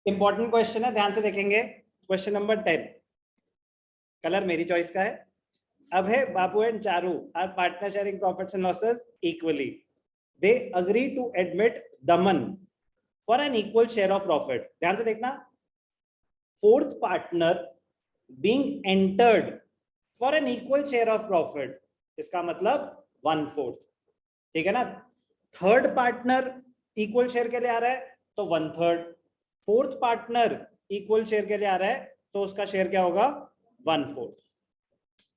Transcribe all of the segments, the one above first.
Important question है, ध्यान से देखेंगे। क्वेश्चन नंबर 10, कलर मेरी चॉइस का है। अब है Babu and Charu are partner sharing profits and losses equally, they agree to admit Daman for an equal share of profit. ध्यान से देखना, fourth partner being entered for an equal share of profit, इसका मतलब 1/4, ठीक है ना। थर्ड पार्टनर इक्वल शेयर के लिए आ रहा है तो 1/3, फोर्थ पार्टनर इक्वल शेयर के लिए आ रहा है तो उसका शेयर क्या होगा, 1/4।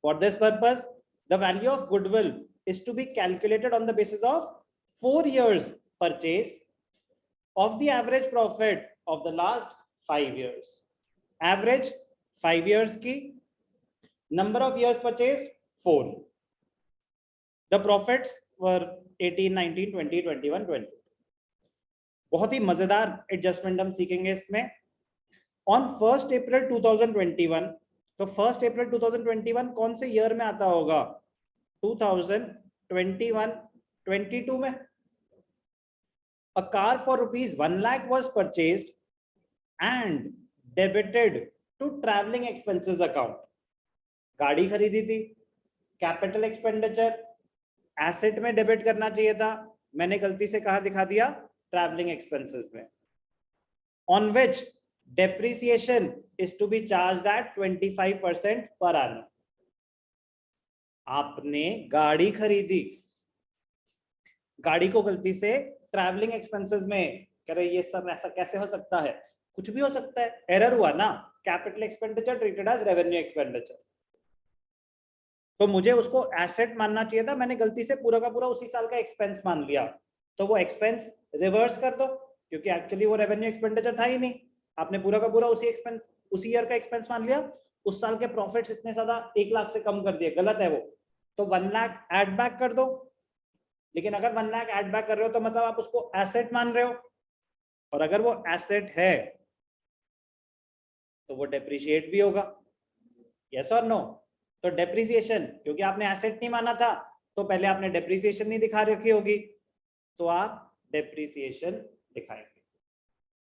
For this purpose, the value of goodwill is to be calculated on the basis of 4 years purchase of the average profit of the last 5 years. Average 5 years की, number of years purchased 4. The profits were 18, 19, 20, 21, 20. बहुत ही मजेदार adjustment हम सीखेंगे इसमें। On 1 अप्रैल 2021, तो 1 अप्रैल 2021 कौन से year में आता होगा, 2021, 22 में। A car for rupees 1 lakh was purchased and debited to traveling expenses account. गाड़ी खरीदी थी, कैपिटल एक्सपेंडिचर एसेट में डेबिट करना चाहिए था, मैंने गलती से कहा दिखा दिया, ट्रैवलिंग एक्सपेंसेस में। On which depreciation is to be charged at 25% per annum. आपने गाड़ी खरीदी, गाड़ी को गलती से ट्रैवलिंग एक्सपेंसेस में करे, ये सब ऐसा कैसे हो सकता है, कुछ भी हो सकता है, एरर हुआ ना। Capital expenditure treated as revenue expenditure, तो मुझे उसको एसेट मानना चाहिए था, मैंने गलती से पूरा का पूरा उसी साल का एक्सपेंस मान लिया, तो वो एक्सपेंस रिवर्स कर दो, क्योंकि एक्चुअली वो रेवेन्यू एक्सपेंडिचर था ही नहीं, आपने पूरा का पूरा उसी एक्सपेंस, उसी ईयर का एक्सपेंस मान लिया। उस साल के प्रॉफिट्स इतने ज्यादा 1 लाख से कम कर दिए, गलत है वो, तो 1 लाख ऐड बैक कर दो। लेकिन अगर 1 लाख ऐड बैक कर रहे हो तो मतलब आप उसको एसेट मान रहे हो, और अगर वो एसेट है तो वो डेप्रिशिएट भी होगा, यस और नो। तो डेप्रिसिएशन, क्योंकि आपने एसेट नहीं माना था तो पहले आपने डेप्रिसिएशन नहीं दिखा रखी होगी, तो आप डेप्रिसिएशन दिखाएंगे।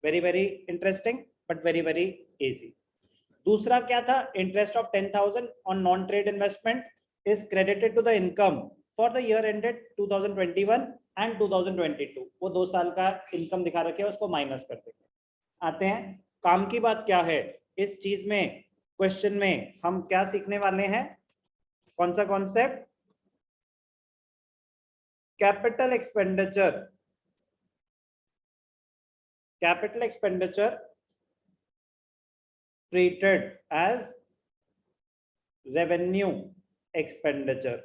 Very very interesting but very very easy. दूसरा क्या था, interest of 10,000 on non trade investment is credited to the income for the year ended 2021 and 2022। वो 2 साल का इनकम दिखा रखे हैं, उसको माइनस कर देंगे। आते हैं काम की बात क्या है इस चीज में, क्वेश्चन में हम क्या सीखने वाले हैं, कौन सा concept, capital expenditure. Capital expenditure treated as revenue expenditure.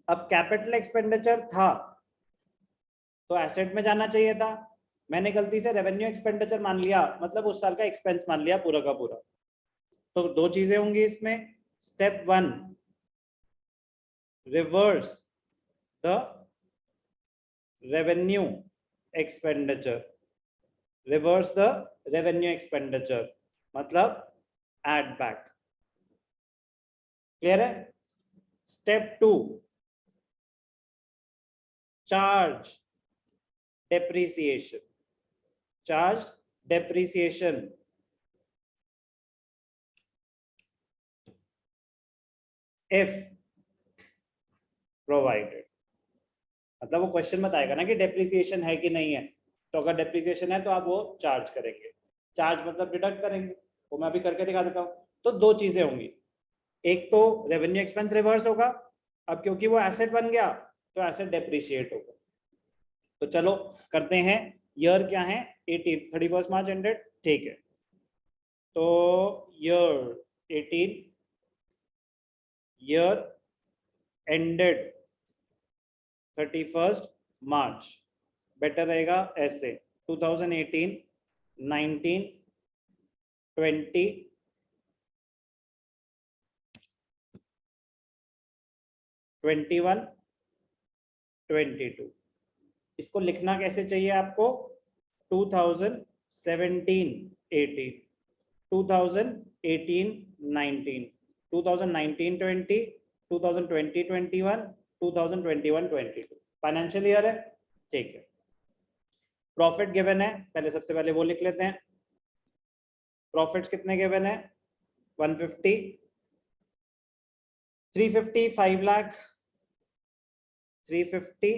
अब कैपिटल एक्सपेंडिचर था तो एसेट में जाना चाहिए था, मैंने गलती से रेवेन्यू एक्सपेंडिचर मान लिया, मतलब उस साल का एक्सपेंस मान लिया पूरा का पूरा। तो 2 चीजें होंगी इसमें, step 1, reverse the revenue expenditure, reverse the revenue expenditure मतलब एड बैक, क्लियर है। Step 2, charge depreciation, charge depreciation, if provided। मतलब वो क्वेश्चन बताएगा ना कि डेप्रिसिएशन है कि नहीं है, तो अगर डेप्रिसिएशन है तो आप वो चार्ज करेंगे, चार्ज मतलब डिडक्ट करेंगे, वो मैं अभी करके दिखा देता हूँ। तो 2 चीजें होंगी, एक तो रेवेन्यू एक्सपेंस रिवर्स होगा, अब क्योंकि वो एसेट बन गया तो एसेट डेप्रिशिएट होगा। तो चलो करते हैं, ईयर क्या है, 31 मार्च एंडेड, ठीक है। तो ईयर 18, ईयर एंडेड 31 मार्च, बेटर रहेगा ऐसे, 2018, 19, 20, 21, 22। इसको लिखना कैसे चाहिए आपको, 2017, 18, 2018, 19, 2019, 20, 2020, 21, 2021, 22 फाइनेंशियल ईयर है, ठीक है। प्रॉफिट गिवन है, पहले सबसे पहले वो लिख लेते हैं, प्रॉफिट्स कितने गिवन है? 150, 350, 5 लाख, 350,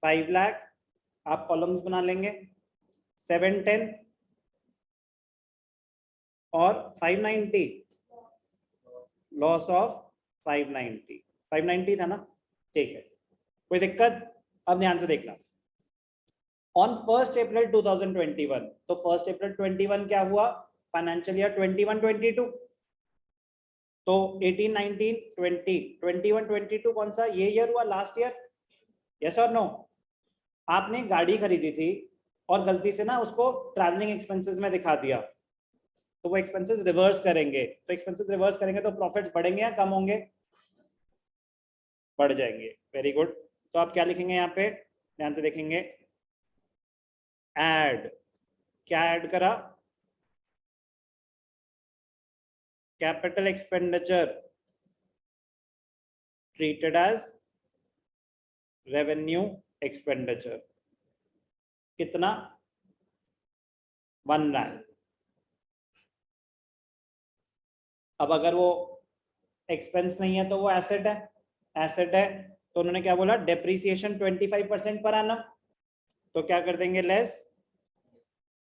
5 लाख, आप कॉलम्स बना लेंगे, 710 और 590, लॉस ऑफ 590, 590 था ना, ठीक है, कोई दिक्कत? अब ध्यान से देखना, ऑन 1 अप्रैल 2021, तो 1 अप्रैल 21 क्या हुआ? फाइनेंशियल ईयर 21-22, तो 18, 19, 20, 21, 22 कौन सा ये ईयर हुआ? Last year? यस और नो? आपने गाड़ी खरीदी थी और गलती से ना उसको ट्रैवलिंग एक्सपेंसेस में दिखा दिया, तो वो एक्सपेंसेस रिवर्स करेंगे, तो एक्सपेंसेस रिवर्स करेंगे तो प्रॉफिट्स बढ़ेंगे या कम होंगे? बढ़ जाएंगे। Very good. तो आप क्या लिखेंगे यहाँ पे? ध्यान से देखेंगे, ऐड, क्या ऐड करा? Capital expenditure treated as revenue expenditure, कितना? 1 लाख। अब अगर वो एक्सपेंस नहीं है तो वो एसेट है, एसेट है तो उन्होंने क्या बोला? डेप्रिसिएशन 25% पर एनम, तो क्या कर देंगे? लेस,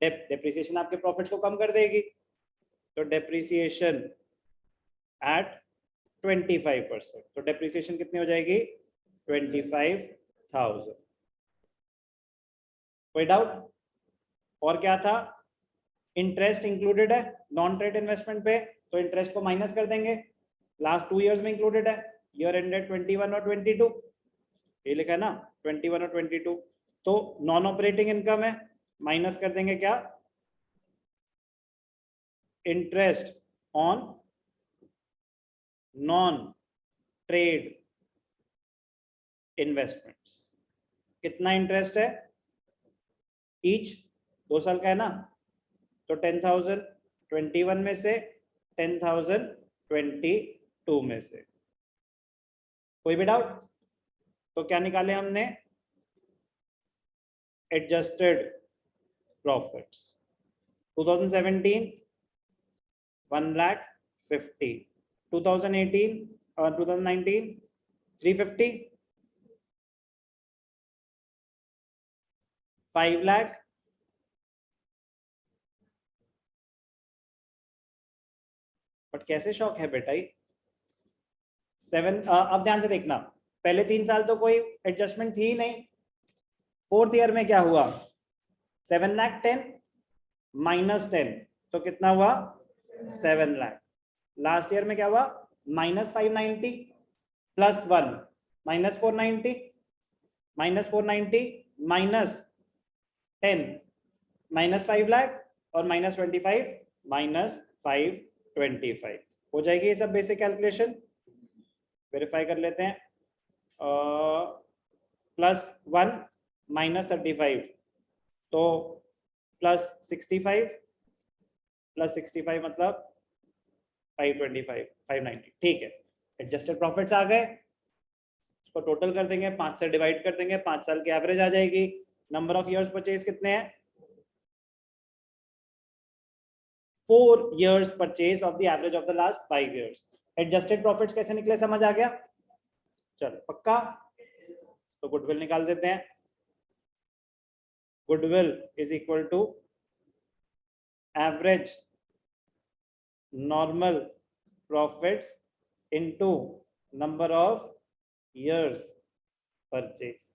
डेप्रिसिएशन आपके प्रॉफिट्स को कम कर देगी, तो डेप्रिसिएशन एट 25%, तो डेप्रिसिएशन कितनी हो जाएगी? 25,000। कोई डाउट? और क्या था? इंटरेस्ट इंक्लूडेड है नॉन ट्रेड इन्वेस्टमेंट पे, तो इंटरेस्ट को माइनस कर देंगे, लास्ट 2 इयर्स में इंक्लूडेड है, ईयर एंडेड 21 और 22, ये लिखा है ना 21 और 22, तो नॉन ऑपरेटिंग इनकम है, माइनस कर देंगे क्या? Interest on non trade investments, कितना इंटरेस्ट है? ईच 2 साल का है ना, तो 10,000 21 में से, 10,000 22 में से। कोई भी डाउट? तो क्या निकाले हमने? एडजस्टेड प्रॉफिट्स 2017 1,50,000, 2018 और 2019 350, 5 लाख, बट कैसे शौक है बेटा ये 7। अब ध्यान से देखना, पहले 3 साल तो कोई एडजस्टमेंट थी ही नहीं, 4th ईयर में क्या हुआ? 7 लाख 10 माइनस 10, तो कितना हुआ? 7 लाख। लास्ट ईयर में क्या हुआ? Minus 590 plus 1, minus 490, minus 490 minus 10, minus 5 lakh, और माइनस 25, माइनस 525 हो जाएगी ये सब बेसिक कैलकुलेशन। वेरीफाई कर लेते हैं, प्लस 1 माइनस 35, तो प्लस 65, प्लस 65 मतलब 525, 590, ठीक है। एडजस्टेड प्रॉफिट्स आ गए, इसको टोटल कर देंगे, 5 से डिवाइड कर देंगे, 5 साल की एवरेज आ जाएगी। नंबर ऑफ इयर्स परचेज कितने हैं? 4 years purchase of the average of the last 5 years। Adjusted profits कैसे निकले समझ आ गया? चलो पक्का? तो गुडविल निकाल देते हैं, goodwill is equal to average normal profits into number of years purchase।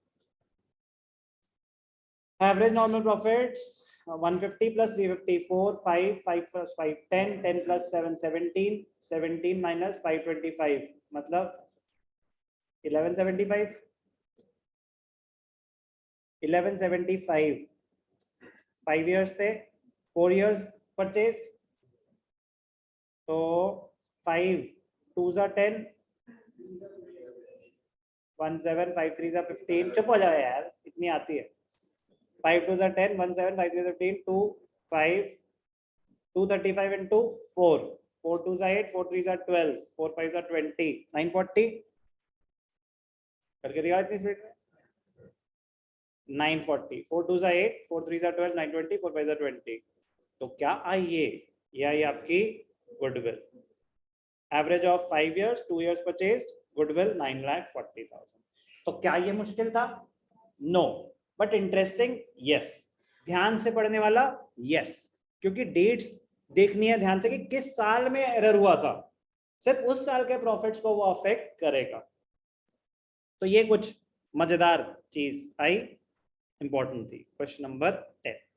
Average normal profits 150 plus 354, 5 plus 5 10, 10 plus 7 17, 17 minus 525 मतलब 1175, 1175 5 years थे, 4 years परचेज, तो 5 2s are 10, 1 7 5 3s are 15, चुप हो जाओ यार, इतनी आती है। 5 2s are 10, 1 7 5 3s are 15, 2 5 235 into 4, 4 2s are 8, 4 3s are 12, 4 5s are 20, 940 करके दिखाओ इतनी स्पीड में। 940, 4 2s are 8, 4 3s are 12, 920, 4 5s are 20, तो क्या आई ये आई आपकी goodwill. Average of 5 years 2 years purchase goodwill 9,40,000। तो क्या ये मुश्किल था? No, but interesting yes. ध्यान से पढ़ने वाला यस, क्योंकि डेट्स देखनी है ध्यान से कि किस साल में एरर हुआ था, सिर्फ उस साल के प्रॉफिट्स को वो अफेक्ट करेगा। तो ये कुछ मजेदार चीज आई, इंपॉर्टेंट थी। Question number 10।